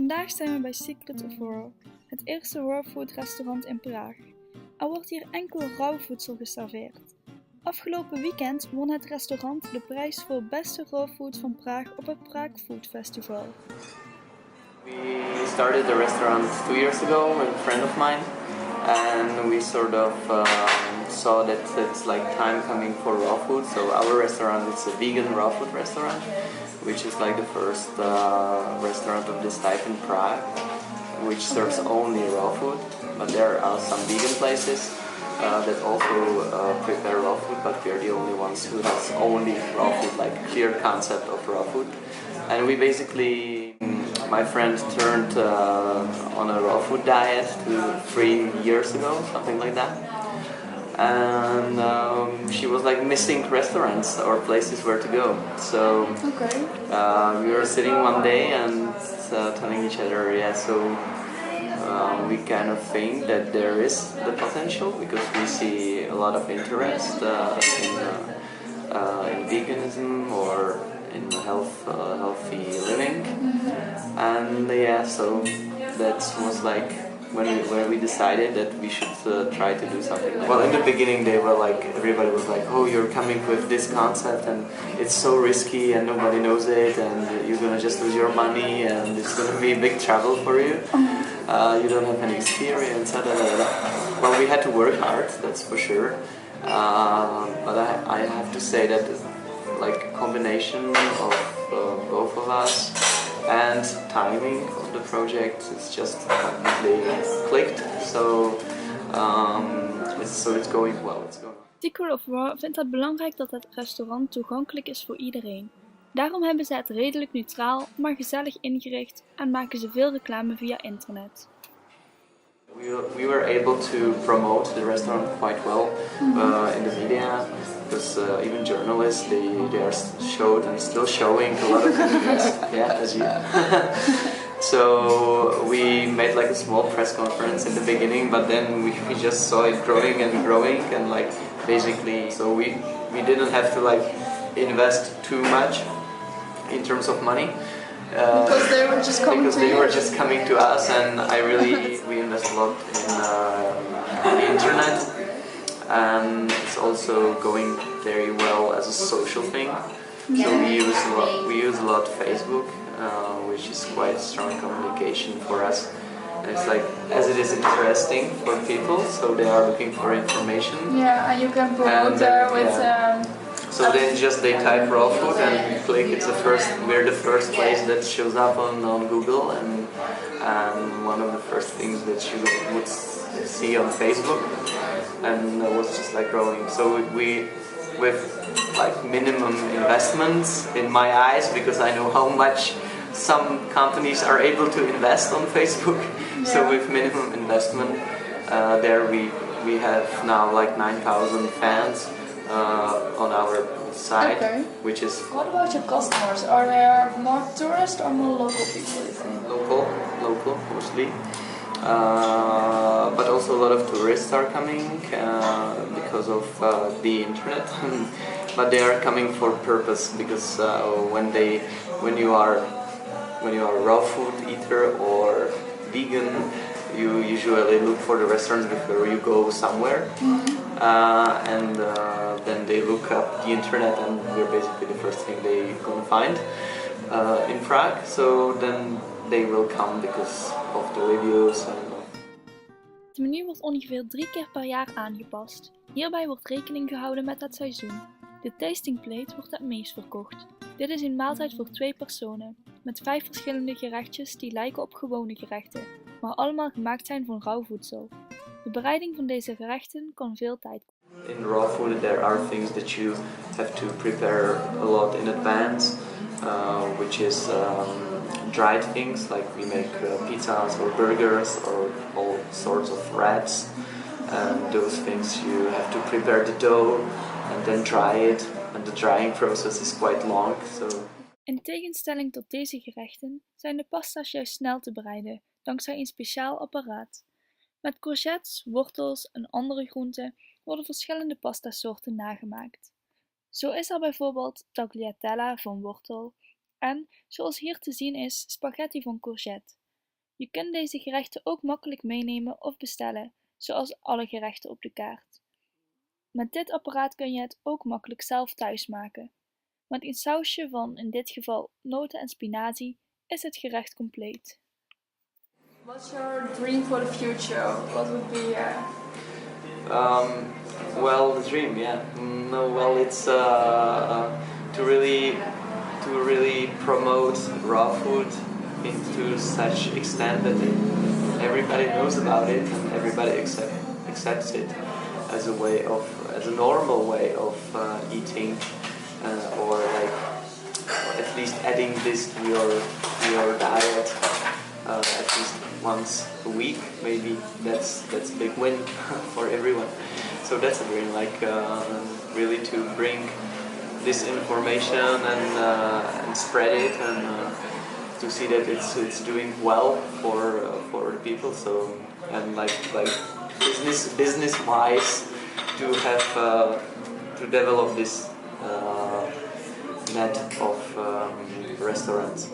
Vandaag zijn we bij Secret of Raw, het eerste raw food restaurant in Praag. Er wordt hier enkel rauw voedsel geserveerd. Afgelopen weekend won het restaurant de prijs voor beste raw food van Praag op het Praag Food Festival. We started the restaurant 2 years ago with a friend of mine, and we sort of saw that it's like time coming for raw food. So our restaurant is a vegan raw food restaurant, which is like the first restaurant of this type in Prague, which serves only raw food. But there are some vegan places that also prepare raw food, but we are the only ones who has only raw food, like clear concept of raw food. And we basically, my friend turned on a raw food diet 3 years ago, something like that. And she was like missing restaurants or places where to go. So we were sitting one day and telling each other, we kind of think that there is the potential because we see a lot of interest in veganism or in healthy living, and so that was like when we decided that we should try to do something. Well, in the beginning they were like, everybody was like, oh, you're coming with this concept and it's so risky and nobody knows it and you're gonna just lose your money and it's gonna be a big trouble for you. You don't have any experience. Well, we had to work hard, that's for sure. But I have to say that like a combination of both of us and timing of the project is just completely clicked. So it's going well. Secret of Raw vindt het belangrijk dat het restaurant toegankelijk is voor iedereen. Daarom hebben ze het redelijk neutraal, maar gezellig ingericht en maken ze veel reclame via internet. We were able to promote the restaurant quite well in the media, because even journalists they are showed and still showing a lot of interest. Yeah, as you. So we made like a small press conference in the beginning, but then we just saw it growing and like basically, so we didn't have to like invest too much in terms of money. Because they were just coming to us, and we invest a lot in the internet, and it's also going very well as a social thing. So we use a lot Facebook, which is quite strong communication for us. And it's like, as it is interesting for people, so they are looking for information. Yeah, and you can promote there with. So then they type raw food and we click. We're the first place that shows up on Google, and one of the first things that you would see on Facebook, and it was just like growing. So we, with like minimum investments in my eyes, because I know how much some companies are able to invest on Facebook. Yeah. So with minimum investment, there we have now like 9,000 fans. On our site, which is... What about your customers? Are there more tourists or more local people, you think? Local mostly. But also a lot of tourists are coming because of the internet. But they are coming for purpose, because when you are a raw food eater or vegan, you usually look for the restaurants before you go somewhere. And then they look up the internet, and we're basically the first thing they're gonna find in Prague. So then they will come because of the reviews. Het menu wordt ongeveer 3 keer per jaar aangepast. Hierbij wordt rekening gehouden met het seizoen. De tasting plate wordt het meest verkocht. Dit is een maaltijd voor 2 personen, met 5 verschillende gerechtjes die lijken op gewone gerechten, maar allemaal gemaakt zijn van rauw voedsel. De bereiding van deze gerechten kan veel tijd kosten. In raw food there are things that you have to prepare a lot in advance, which is dried things, like we make pizzas or burgers or all sorts of wraps, and those things you have to prepare the dough and then dry it, and the drying process is quite long. So. In tegenstelling tot deze gerechten zijn de pasta's juist snel te bereiden, dankzij een speciaal apparaat. Met courgettes, wortels en andere groenten worden verschillende pastasoorten nagemaakt. Zo is er bijvoorbeeld tagliatella van wortel en, zoals hier te zien is, spaghetti van courgette. Je kunt deze gerechten ook makkelijk meenemen of bestellen, zoals alle gerechten op de kaart. Met dit apparaat kun je het ook makkelijk zelf thuis maken. Met een sausje van, in dit geval, noten en spinazie, is het gerecht compleet. What's your dream for the future? What would be? Well, the dream, yeah. No, well, it's to really promote raw food into such extent that everybody knows about it and everybody accepts it as a normal way of eating, or at least adding this to your diet at least once a week. Maybe that's a big win for everyone. So that's a dream, really to bring this information and spread it, and to see that it's doing well for the people. So, and business wise, to have to develop this net of restaurants.